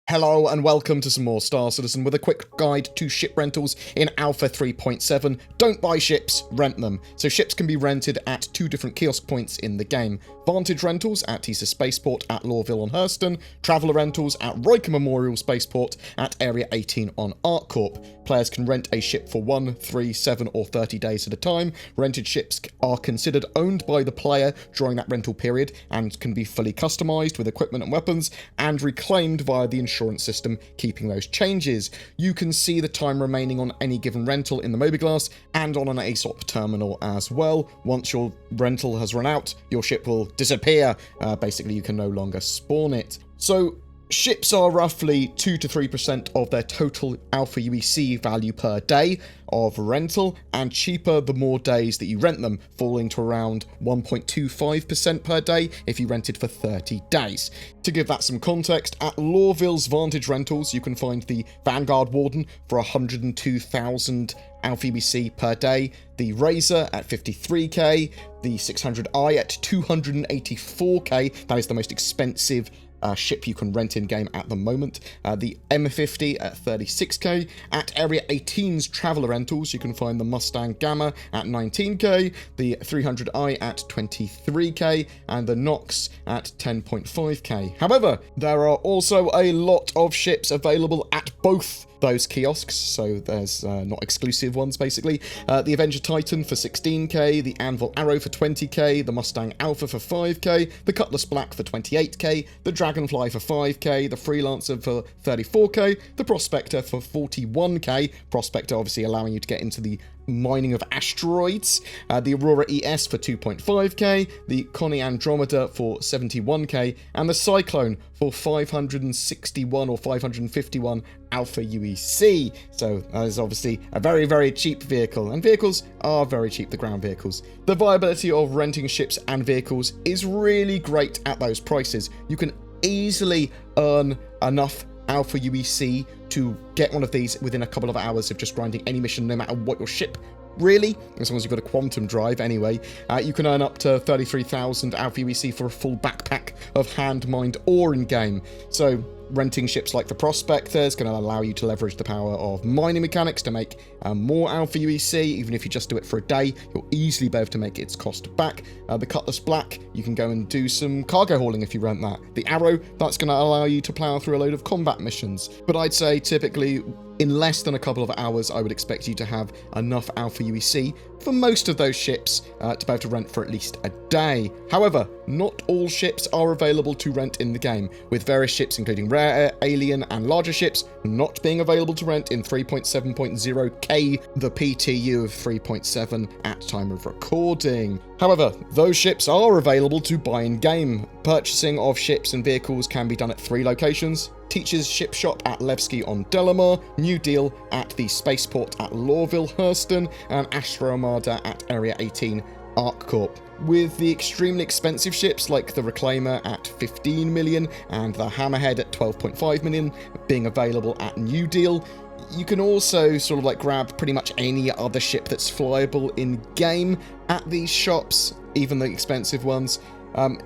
Hello and welcome to some more Star Citizen with a quick guide to ship rentals in Alpha 3.7. Don't buy ships, rent them. So ships can be rented at two different kiosk points in the game. Vantage Rentals at Tisa Spaceport at Lorville on Hurston, Traveller Rentals at Riker Memorial Spaceport at Area 18 on ArcCorp. Players can rent a ship for 1, 3, 7 or 30 days at a time. Rented ships are considered owned by the player during that rental period and can be fully customised with equipment and weapons and reclaimed via the insurance system, keeping those changes. You can see the time remaining on any given rental in the Mobilglass and on an ASOP terminal as well. Once your rental has run out, your ship will disappear. Basically, you can no longer spawn it. So ships are roughly 2 to 3% of their total Alpha UEC value per day of rental, and cheaper the more days that you rent them, falling to around 1.25% per day if you rented for 30 days. To give that some context, at Lorville's Vantage Rentals, you can find the Vanguard Warden for 102,000 Alpha UEC per day, the Razor at 53k, the 600i at 284k, that is the most expensive ship you can rent in-game at the moment. The M50 at 36k. At Area 18's Traveller Rentals, you can find the Mustang Gamma at 19k, the 300i at 23k, and the Nox at 10.5k. However, there are also a lot of ships available at both those kiosks, so there's not exclusive ones basically. The Avenger Titan for 16k, the Anvil Arrow for 20k, the Mustang Alpha for 5k, the Cutlass Black for 28k, the Dragonfly for 5k, the Freelancer for 34k, the Prospector for 41k, Prospector obviously allowing you to get into the mining of asteroids, the Aurora ES for 2.5k, the Connie Andromeda for 71k, and the Cyclone for 561 or 551 Alpha UEC. So that is obviously a very, very cheap vehicle, and vehicles are very cheap, the ground vehicles. The viability of renting ships and vehicles is really great at those prices. You can easily earn enough Alpha UEC to get one of these within a couple of hours of just grinding any mission, no matter what your ship, really, as long as you've got a quantum drive anyway. You can earn up to 33,000 Alpha UEC for a full backpack of hand-mined ore in-game. So renting ships like the Prospector is going to allow you to leverage the power of mining mechanics to make more Alpha UEC. Even if you just do it for a day, you'll easily be able to make its cost back. The Cutlass Black, you can go and do some cargo hauling if you rent that. The Arrow, that's going to allow you to plow through a load of combat missions. But I'd say typically in less than a couple of hours, I would expect you to have enough Alpha UEC for most of those ships to be able to rent for at least a day. However, not all ships are available to rent in the game, with various ships including rare, alien and larger ships not being available to rent in 3.7.0k, the PTU of 3.7 at time of recording. However, those ships are available to buy in-game. Purchasing of ships and vehicles can be done at 3 locations. Teacher's Ship Shop at Levski on Delamar, New Deal at the Spaceport at Lorville Hurston, and Astro Armada at Area 18 ArcCorp. With the extremely expensive ships like the Reclaimer at 15 million and the Hammerhead at 12.5 million being available at New Deal, you can also sort of like grab pretty much any other ship that's flyable in game at these shops, even the expensive ones.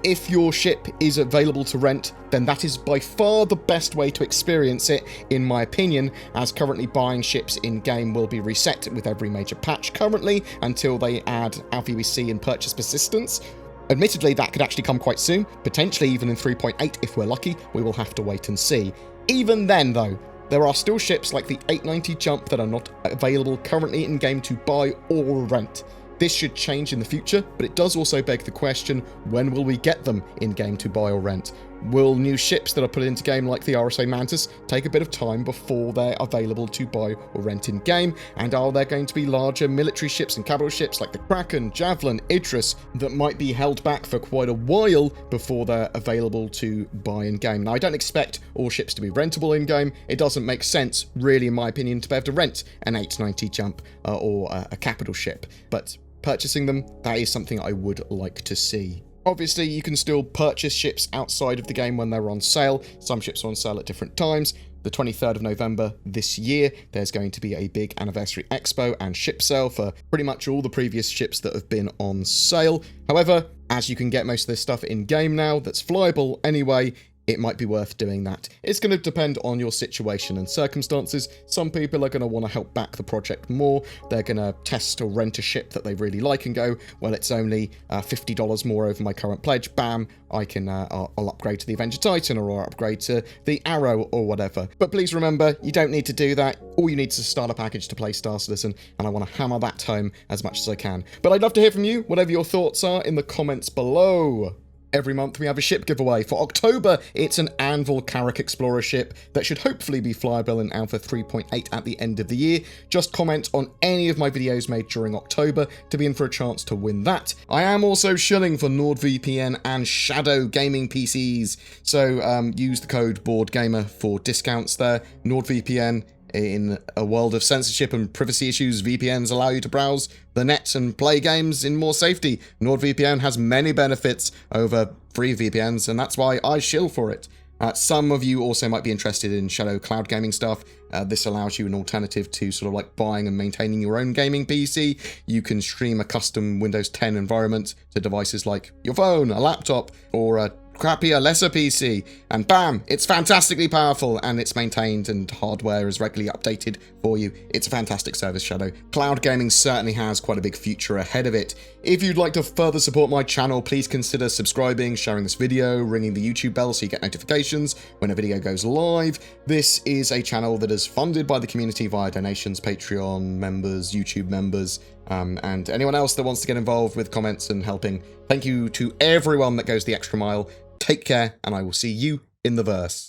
If your ship is available to rent, then that is by far the best way to experience it, in my opinion, as currently buying ships in-game will be reset with every major patch currently until they add Alpha UEC and purchase persistence. Admittedly, that could actually come quite soon, potentially even in 3.8 if we're lucky. We will have to wait and see. Even then, though, there are still ships like the 890 Jump that are not available currently in-game to buy or rent. This should change in the future, but it does also beg the question, when will we get them in-game to buy or rent? Will new ships that are put into game like the RSA Mantis take a bit of time before they're available to buy or rent in-game? And are there going to be larger military ships and capital ships like the Kraken, Javelin, Idris that might be held back for quite a while before they're available to buy in-game? Now, I don't expect all ships to be rentable in-game. It doesn't make sense, really, in my opinion, to be able to rent an 890 Jump or a capital ship. But purchasing them, that is something I would like to see. Obviously, you can still purchase ships outside of the game when they're on sale. Some ships are on sale at different times. The 23rd of November this year, there's going to be a big anniversary expo and ship sale for pretty much all the previous ships that have been on sale. However, as you can get most of this stuff in-game now that's flyable anyway, it might be worth doing that. It's going to depend on your situation and circumstances. Some people are going to want to help back the project more. They're going to test or rent a ship that they really like and go, well, it's only $50 more over my current pledge. Bam, I'll upgrade to the Avenger Titan, or I'll upgrade to the Arrow or whatever. But please remember, you don't need to do that. All you need is a starter package to play Star Citizen, and I want to hammer that home as much as I can. But I'd love to hear from you, whatever your thoughts are, in the comments below. Every month we have a ship giveaway. For October, it's an Anvil Carrack Explorer ship that should hopefully be flyable in Alpha 3.8 at the end of the year. Just comment on any of my videos made during October to be in for a chance to win that. I am also shilling for NordVPN and Shadow gaming PCs, so use the code BoredGamer for discounts there. NordVPN, in a world of censorship and privacy issues, VPNs allow you to browse the net and play games in more safety. NordVPN has many benefits over free VPNs, and that's why I shill for it. Some of you also might be interested in Shadow cloud gaming stuff. This allows you an alternative to sort of like buying and maintaining your own gaming PC. You can stream a custom Windows 10 environment to devices like your phone, a laptop, or a crappier, lesser PC, and bam, it's fantastically powerful, and it's maintained, and hardware is regularly updated for you. It's a fantastic service, Shadow. Cloud gaming certainly has quite a big future ahead of it. If you'd like to further support my channel, please consider subscribing, sharing this video, ringing the YouTube bell so you get notifications when a video goes live. This is a channel that is funded by the community via donations, Patreon members, YouTube members, and anyone else that wants to get involved with comments and helping. Thank you to everyone that goes the extra mile. Take care, and I will see you in the verse.